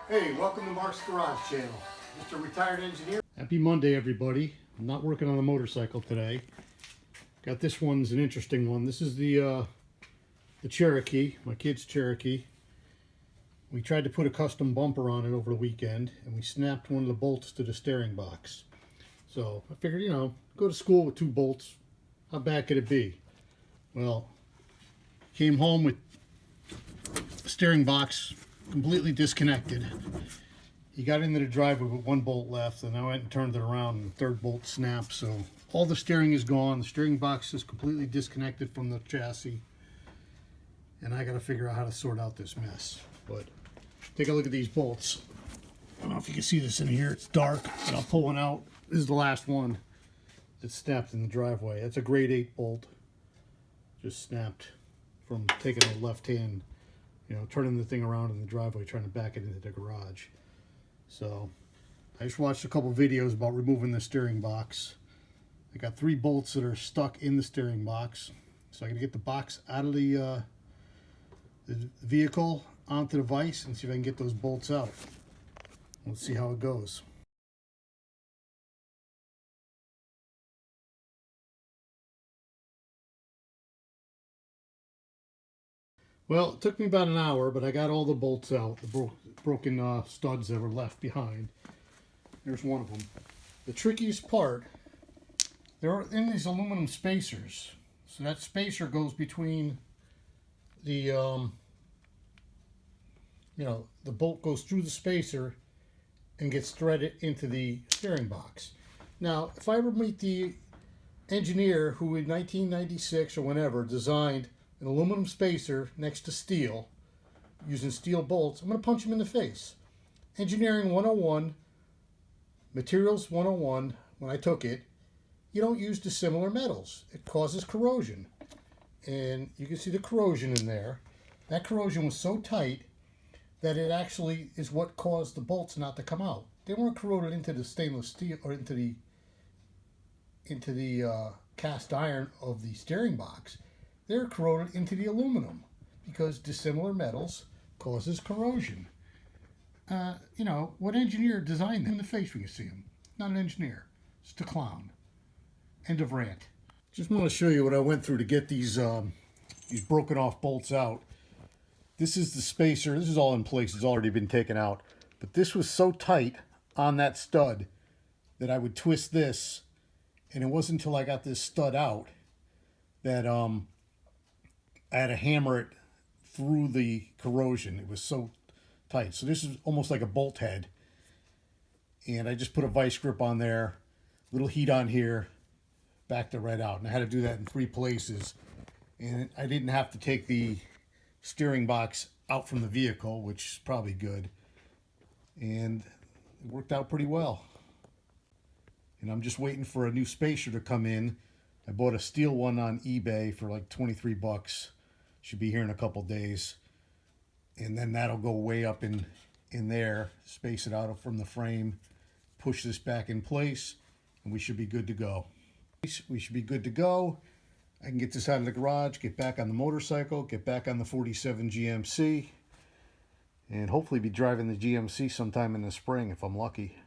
Hey, welcome to Mark's Garage Channel. Mr. Retired Engineer. Happy Monday, everybody. I'm not working on a motorcycle today. Got this one's an interesting one. This is the Cherokee, my kid's Cherokee. We tried to put a custom bumper on it over the weekend, and we snapped one of the bolts to the steering box. So I figured, go to school with 2 bolts. How bad could it be? Well, came home with the steering box completely disconnected. He got into the driveway with 1 bolt left, and I went and turned it around, and the 3rd bolt snapped. So all the steering is gone. The steering box is completely disconnected from the chassis, and I got to figure out how to sort out this mess. But take a look at these bolts. I don't know if you can see this in here. It's dark, but I'll pull one out. This is the last one that snapped in the driveway. That's a grade 8 bolt. Just snapped from taking the left hand, turning the thing around in the driveway, trying to back it into the garage. So I just watched a couple videos about removing the steering box. I got 3 bolts that are stuck in the steering box. So I got to get the box out of the vehicle onto the vise and see if I can get those bolts out. Let's see how it goes. Well, it took me about an hour, but I got all the bolts out, the broken studs that were left behind. There's one of them. The trickiest part, they're in these aluminum spacers. So that spacer goes between the, the bolt goes through the spacer and gets threaded into the steering box. Now, if I ever meet the engineer who in 1996 or whenever designed an aluminum spacer next to steel, using steel bolts, I'm going to punch him in the face. Engineering 101, Materials 101, when I took it, you don't use dissimilar metals. It causes corrosion. And you can see the corrosion in there. That corrosion was so tight that it actually is what caused the bolts not to come out. They weren't corroded into the stainless steel or into the cast iron of the steering box. They're corroded into the aluminum because dissimilar metals causes corrosion. What engineer designed them? In the face when you see him. Not an engineer. Just a clown. End of rant. Just want to show you what I went through to get these broken off bolts out. This is the spacer. This is all in place. It's already been taken out. But this was so tight on that stud that I would twist this, and it wasn't until I got this stud out that I had to hammer it through the corrosion. It was so tight. So this is almost like a bolt head. And I just put a vice grip on there, little heat on here, backed it right out. And I had to do that in 3 places. And I didn't have to take the steering box out from the vehicle, which is probably good. And it worked out pretty well. And I'm just waiting for a new spacer to come in. I bought a steel one on eBay for like 23 bucks. Should be here in a couple days. And then that'll go way up in there, space it out from the frame, push this back in place, and we should be good to go. We should be good to go. I can get this out of the garage, get back on the motorcycle, get back on the 47 GMC, and hopefully be driving the GMC sometime in the spring if I'm lucky.